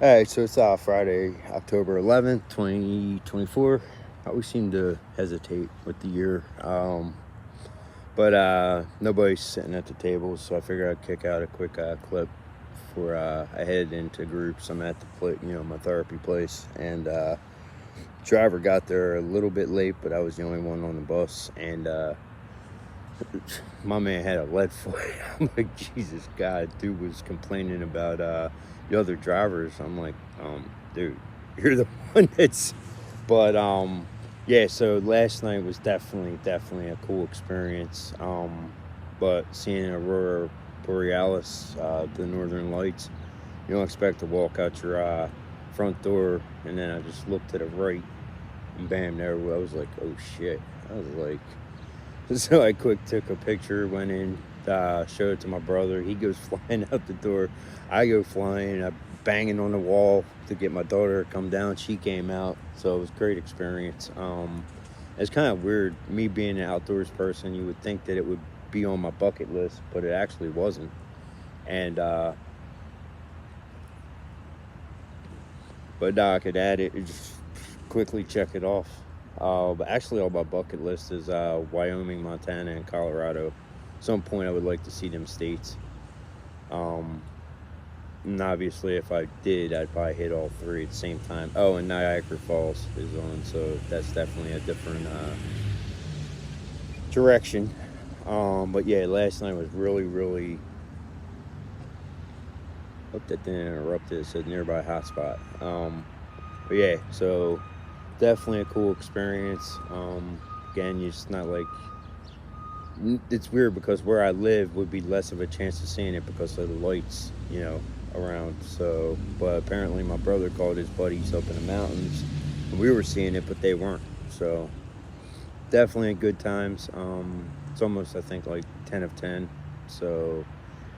All right, so it's Friday, October 11th, 2024. I always seem to hesitate with the year. But nobody's sitting at the table, so I figured I'd kick out a quick clip before I head into groups. I'm at my therapy place, and driver got there a little bit late, but I was the only one on the bus, and my man had a lead foot. I'm like, Jesus God, dude was complaining about the other drivers. I'm like, dude, you're the one that's. But yeah. So last night was definitely a cool experience. But seeing Aurora Borealis, the Northern Lights, you don't expect to walk out your front door, and then I just looked to the right, and bam, there I was like, oh shit. I was like, so I quick took a picture, went in, showed it to my brother. He goes flying out the door. I go flying, I'm banging on the wall to get my daughter to come down. She came out, so it was a great experience. It's kind of weird, me being an outdoors person. You would think that it would be on my bucket list, but it actually wasn't. And but I could add it, just quickly check it off. But actually, on my bucket list is Wyoming, Montana, and Colorado. Some point, I would like to see them states. Um, and obviously, if I did, I'd probably hit all three at the same time. Oh, and Niagara Falls is on, so that's definitely a different direction. But yeah, last night was really. Hope that didn't interrupt it. It said nearby hotspot. But yeah, so definitely a cool experience. Again, you're just not like, it's weird because where I live would be less of a chance of seeing it because of the lights, around. So, but apparently my brother called his buddies up in the mountains, and we were seeing it, but they weren't. So definitely good times. It's almost, I think, like 10 of 10. So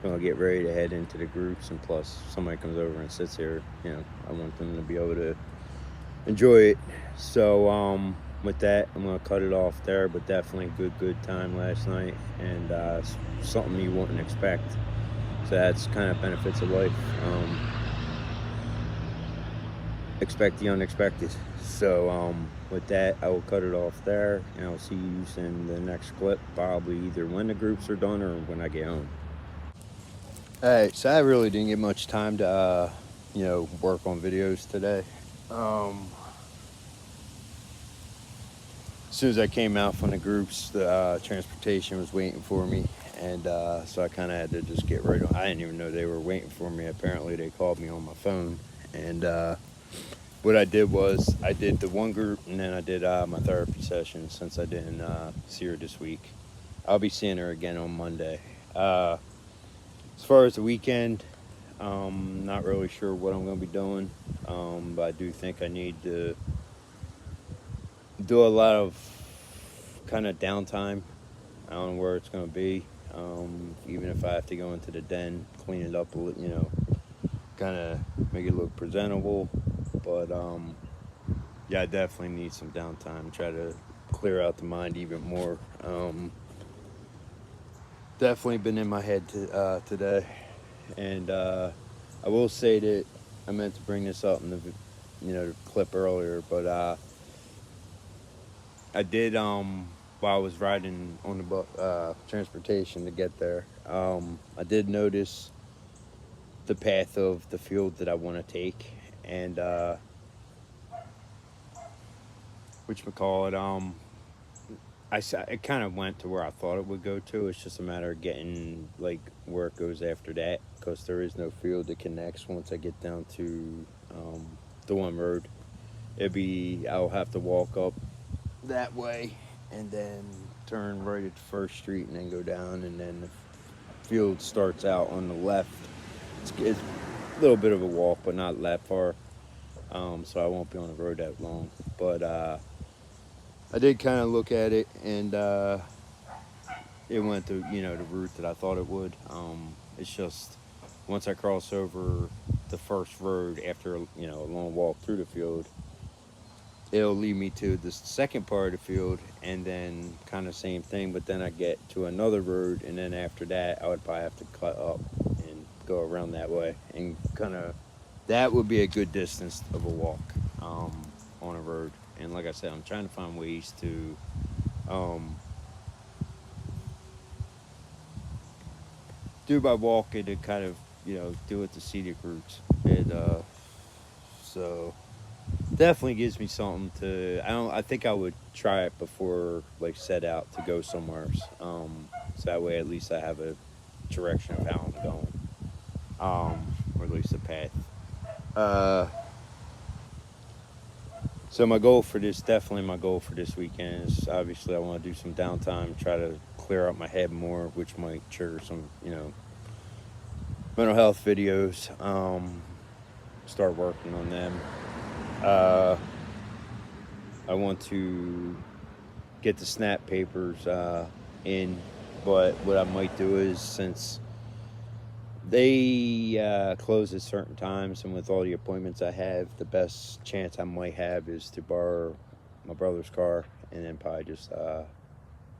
gonna get ready to head into the groups, and plus somebody comes over and sits here. I want them to be able to enjoy it. So with that, I'm gonna cut it off there. But definitely good time last night, and something you wouldn't expect. So that's kind of benefits of life. Expect the unexpected. So with that, I will cut it off there, and I'll see you in the next clip, probably either when the groups are done or when I get home. All right, so I really didn't get much time to work on videos today. As soon as I came out from the groups, the transportation was waiting for me, and so I kind of had to just get right on. I didn't even know they were waiting for me. Apparently, they called me on my phone, and what I did was I did the one group, and then I did my therapy session since I didn't see her this week. I'll be seeing her again on Monday. As far as the weekend, not really sure what I'm going to be doing, but I do think I need to do a lot of kind of downtime. I don't know where it's going to be. Even if I have to go into the den, clean it up a little, kind of make it look presentable. But yeah, I definitely need some downtime. Try to clear out the mind even more. Definitely been in my head today, and I will say that I meant to bring this up in the clip earlier, but I did while I was riding on the transportation to get there. I did notice the path of the field that I want to take, and it kind of went to where I thought it would go to. It's just a matter of getting like where it goes after that, because there is no field that connects once I get down to the one road. I'll have to walk up that way and then turn right at the first street and then go down, and then the field starts out on the left. It's a little bit of a walk, but not that far. So I won't be on the road that long. But I did kind of look at it, and it went the route that I thought it would. It's just once I cross over the first road after a long walk through the field, it'll lead me to the second part of the field, and then kind of same thing. But then I get to another road, and then after that, I would probably have to cut up and go around that way, and kind of that would be a good distance of a walk on a road. And like I said, I'm trying to find ways to um, do my walking and kind of do it to scenic routes. And so definitely gives me something to. I think I would try it before like set out to go somewhere. So that way at least I have a direction of how I'm going. Or at least a path. Uh, so definitely my goal for this weekend is obviously I want to do some downtime, try to clear out my head more, which might trigger some, mental health videos. Start working on them. Uh, I want to get the snap papers in, but what I might do is since they close at certain times, and with all the appointments I have, the best chance I might have is to borrow my brother's car, and then probably just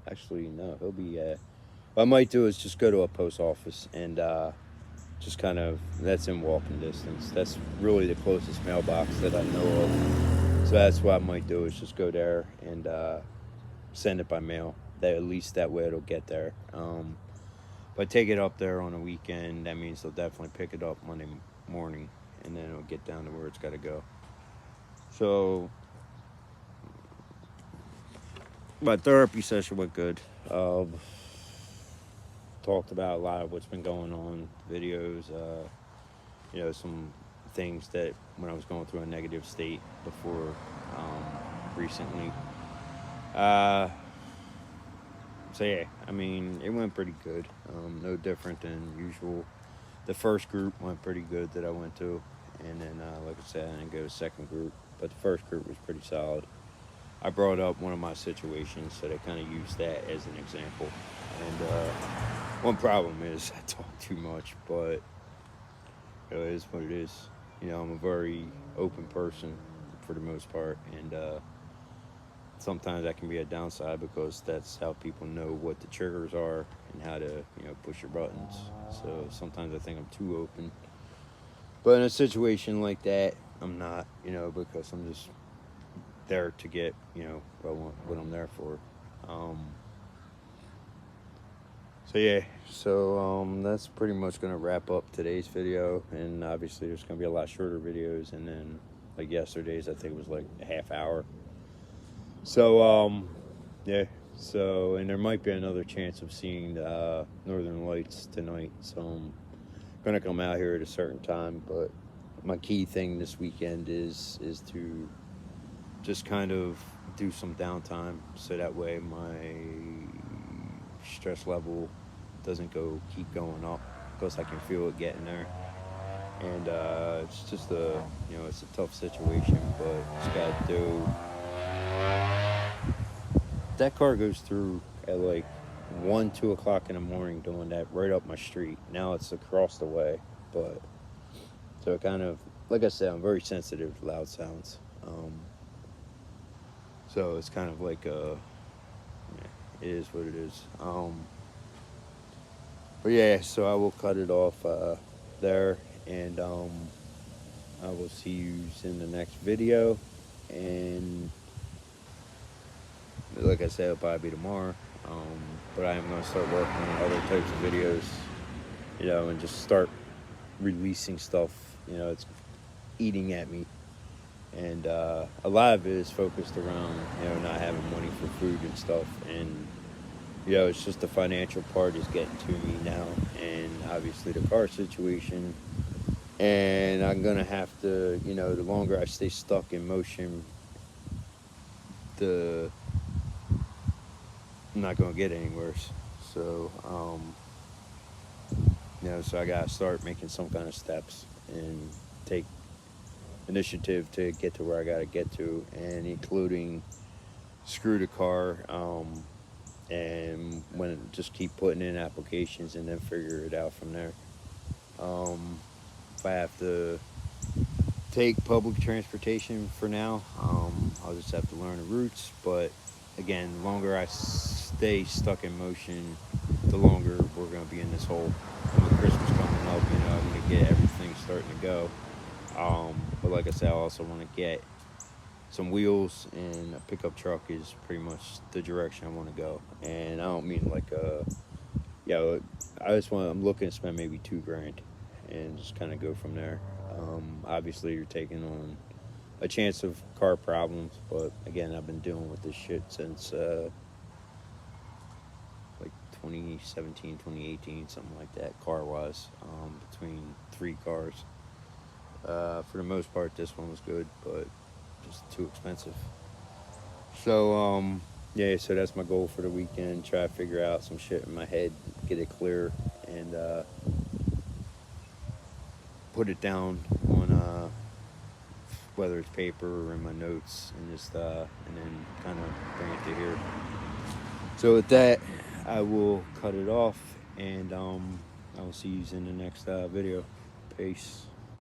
actually no, he'll be. What I might do is just go to a post office and just kind of that's in walking distance. That's really the closest mailbox that I know of. So that's what I might do is just go there and send it by mail. That at least that way it'll get there. If I take it up there on a weekend, that means they'll definitely pick it up Monday morning, and then it'll get down to where it's got to go. So my therapy session went good. Talked about a lot of what's been going on, videos, some things that when I was going through a negative state before recently. So yeah, I mean, it went pretty good. No different than usual. The first group went pretty good that I went to, and then like I said, I didn't go to the second group, but the first group was pretty solid. I brought up one of my situations, so they kind of used that as an example. And one problem is I talk too much, but it is what it is. I'm a very open person for the most part, and sometimes that can be a downside because that's how people know what the triggers are and how to push your buttons. So sometimes I think I'm too open, but in a situation like that I'm not, because I'm just there to get what I'm there for. So yeah, that's pretty much gonna wrap up today's video, and obviously there's gonna be a lot shorter videos, and then like yesterday's I think it was like a half hour. So yeah, and there might be another chance of seeing the Northern Lights tonight, so I'm gonna come out here at a certain time. But my key thing this weekend is to just kind of do some downtime, so that way my stress level doesn't keep going up, because I can feel it getting there. And it's just it's a tough situation, but just gotta do. That car goes through at like 2 o'clock in the morning, doing that right up my street. Now it's across the way, but so it kind of, like I said, I'm very sensitive to loud sounds. So it's kind of like it is what it is. But yeah, so I will cut it off there, and I will see you in the next video. And like I said, it'll probably be tomorrow. But I am going to start working on other types of videos, and just start releasing stuff. It's eating at me. And a lot of it is focused around, not having money for food and stuff. And, it's just the financial part is getting to me now. And obviously the car situation. And I'm going to have to, the longer I stay stuck in motion, I'm not going to get any worse. So, so I got to start making some kind of steps and take initiative to get to where I got to get to, and including screw the car, and just keep putting in applications and then figure it out from there. If I have to take public transportation for now, I'll just have to learn the routes. But again, the longer I stay stuck in motion, the longer we're going to be in this hole. And with Christmas coming up, I'm going to get everything starting to go. But like I said, I also want to get some wheels, and a pickup truck is pretty much the direction I want to go. And I don't mean like yeah, I'm looking to spend maybe 2 grand and just kind of go from there. Obviously, you're taking on a chance of car problems, but again, I've been dealing with this shit since like 2017, 2018, something like that, car wise, between 3 cars. For the most part, this one was good, but just too expensive. So, yeah, so that's my goal for the weekend. Try to figure out some shit in my head, get it clear, and put it down on whether it's paper or in my notes, and just and then kind of bring it to here. So with that, I will cut it off, and I will see you in the next video. Peace.